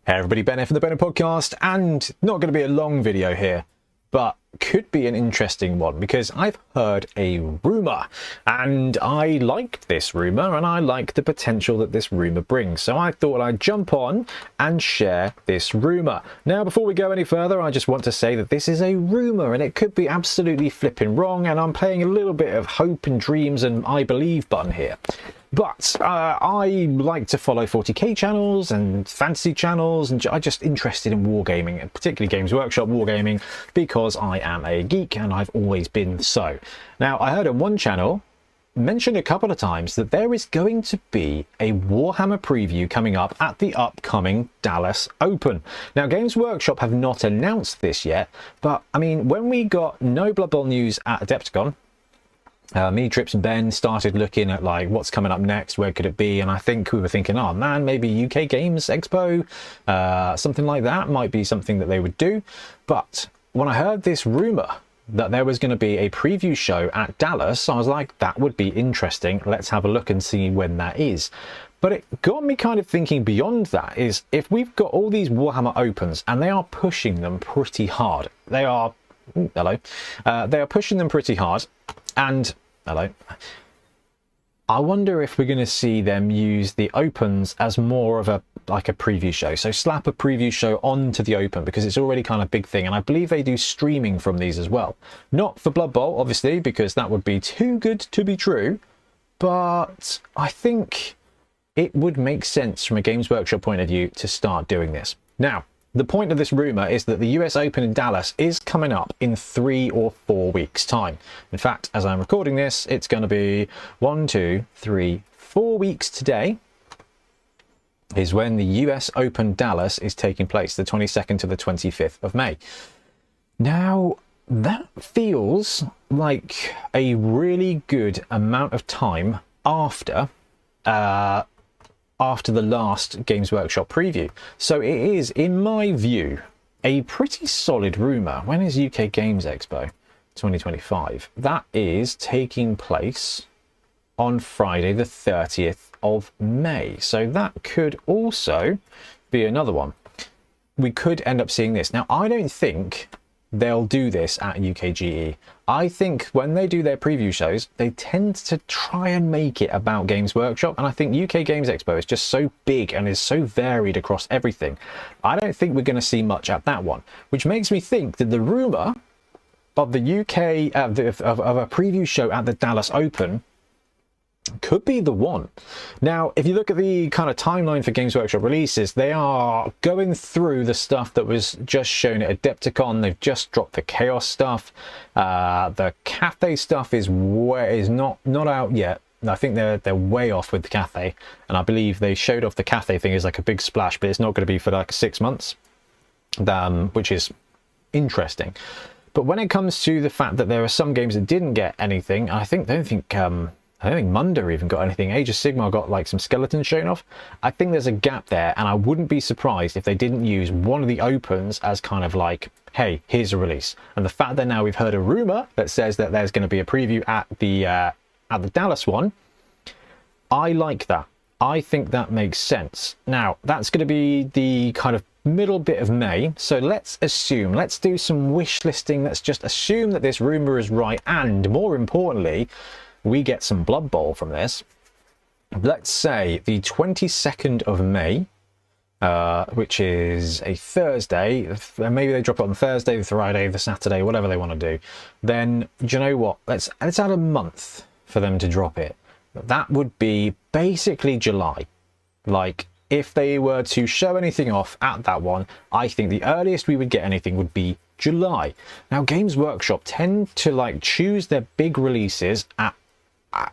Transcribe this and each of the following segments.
Hey everybody, Ben here from the Bonehead podcast, and not going to be a long video here, but could be an interesting one because I've heard a rumour and I like this rumour and I like the potential that this rumour brings. So I thought I'd jump on and share this rumour. Now, before we go any further, I just want to say that this is a rumour and it could be absolutely flipping wrong, and I'm playing a little bit of hope and dreams and I believe button here. But I like to follow 40k channels and fantasy channels, and I'm just interested in wargaming, and particularly Games Workshop wargaming, because I am a geek and I've always been so. Now, I heard on one channel mentioned a couple of times that there is going to be a Warhammer preview coming up at the upcoming Dallas Open. Now, Games Workshop have not announced this yet, but I mean, when we got no Blood Bowl news at Adepticon, me, Trips and Ben started looking at like what's coming up next, where could it be, and I think we were thinking, oh man, maybe UK Games Expo, something like that might be something that they would do. But when I heard this rumor that there was going to be a preview show at Dallas, I was like, that would be interesting, let's have a look and see when that is. But it got me kind of thinking beyond that, is if we've got all these Warhammer Opens and they are pushing them pretty hard, they are pushing them pretty hard. And I wonder if we're going to see them use the Opens as more of a preview show. So slap a preview show onto the Open, because it's already kind of a big thing. And I believe they do streaming from these as well. Not for Blood Bowl, obviously, because that would be too good to be true. But I think it would make sense from a Games Workshop point of view to start doing this. Now, the point of this rumor is that the US Open in Dallas is coming up in 3 or 4 weeks' time. In fact, as I'm recording this, it's going to be 4 weeks today is when the US Open Dallas is taking place, the 22nd to the 25th of May. Now, that feels like a really good amount of time after the last Games Workshop preview. So it is, in my view, a pretty solid rumour. When is UK Games Expo 2025? That is taking place on Friday the 30th of May. So that could also be another one. We could end up seeing this. Now, I don't think they'll do this at UKGE. I think when they do their preview shows, they tend to try and make it about Games Workshop, and I think UK Games Expo is just so big and is so varied across everything. I don't think we're going to see much at that one, which makes me think that the rumour of the UK of a preview show at the Dallas Open could be the one. Now, if you look at the kind of timeline for Games Workshop releases, they are going through the stuff that was just shown at Adepticon. They've just dropped the Chaos stuff. The Cathay stuff is not out yet. I think they're way off with the Cathay, and I believe they showed off the Cathay thing as like a big splash, but it's not going to be for like 6 months, which is interesting. But when it comes to the fact that there are some games that didn't get anything, I don't think Munda even got anything. Age of Sigmar got like some skeletons shown off. I think there's a gap there, and I wouldn't be surprised if they didn't use one of the Opens as kind of like, hey, here's a release. And the fact that now we've heard a rumor that says that there's going to be a preview at the Dallas one, I like that. I think that makes sense. Now, that's going to be the kind of middle bit of May. So let's do some wish listing. Let's just assume that this rumor is right, and more importantly, we get some Blood Bowl from this. Let's say the 22nd of May, which is a Thursday. Maybe they drop it on Thursday, the Friday, the Saturday, whatever they want to do. Then, do you know what? Let's add a month for them to drop it. That would be basically July. Like, if they were to show anything off at that one, I think the earliest we would get anything would be July. Now, Games Workshop tend to like choose their big releases at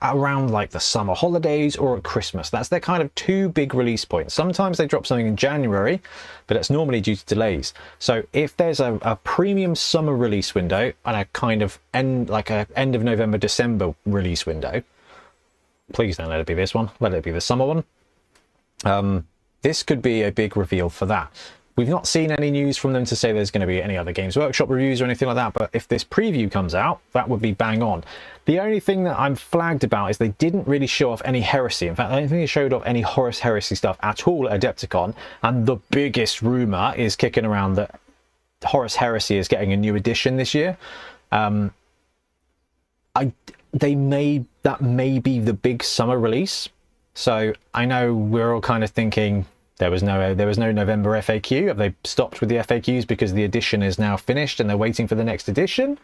around like the summer holidays or at Christmas. That's their kind of 2 big release points. Sometimes they drop something in January, but it's normally due to delays. So if there's a premium summer release window and a kind of end of November, December release window, please don't let it be this one. Let it be the summer one. This could be a big reveal for that. We've not seen any news from them to say there's going to be any other Games Workshop reviews or anything like that, but if this preview comes out, that would be bang on. The only thing that I'm flagged about is they didn't really show off any Heresy. In fact, I don't think they showed off any Horus Heresy stuff at all at Adepticon, and the biggest rumour is kicking around that Horus Heresy is getting a new edition this year. That may be the big summer release. So I know we're all kind of thinking there was no November FAQ. Have they stopped with the FAQs because the edition is now finished and they're waiting for the next edition?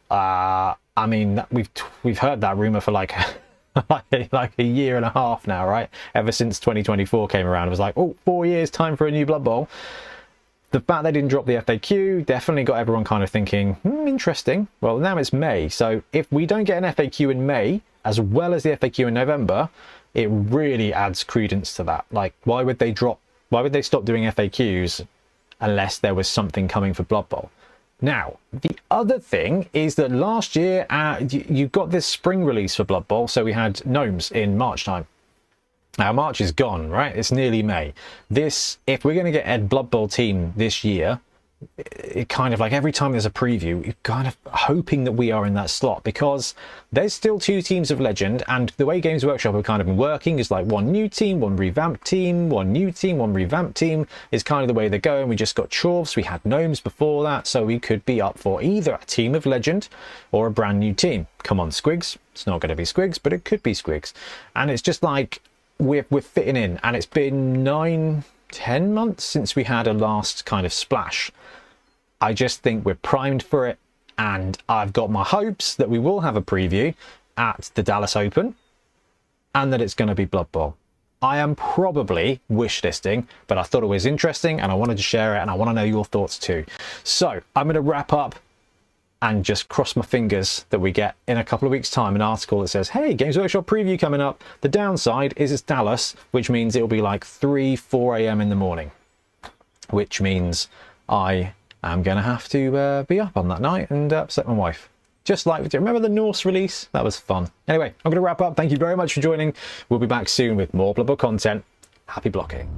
I mean, we've heard that rumor for like like a year and a half now, right? Ever since 2024 came around, it was like, oh, 4 years, time for a new Blood Bowl. The fact they didn't drop the FAQ definitely got everyone kind of thinking, interesting. Well, now it's May, so if we don't get an FAQ in May as well as the FAQ in November, it really adds credence to that. Like, why would they stop doing FAQs unless there was something coming for Blood Bowl? Now, the other thing is that last year you got this spring release for Blood Bowl, so we had Gnomes in March time. Now, March is gone, right? It's nearly May. If we're going to get a Blood Bowl team this year, it kind of like every time there's a preview, you're kind of hoping that we are in that slot, because there's still 2 teams of Legend, and the way Games Workshop have kind of been working is like 1 new team, 1 revamped team, 1 new team, 1 revamped team is kind of the way they're going. We just got Chorfs, we had Gnomes before that, so we could be up for either a team of Legend or a brand new team. Come on, Squigs. It's not going to be Squigs, but it could be Squigs. And it's just like we're fitting in, and it's been 9-10 months since we had a last kind of splash. I just think we're primed for it, and I've got my hopes that we will have a preview at the Dallas Open and that it's going to be Blood Bowl. I am probably wishlisting, but I thought it was interesting and I wanted to share it, and I want to know your thoughts too. So I'm going to wrap up and just cross my fingers that we get in a couple of weeks' time an article that says, hey, Games Workshop preview coming up. The downside is it's Dallas, which means it'll be like 3-4 a.m. in the morning, which means I'm going to have to be up on that night and upset my wife. Just like, do you remember the Norse release? That was fun. Anyway, I'm going to wrap up. Thank you very much for joining. We'll be back soon with more Blood Bowl content. Happy blocking.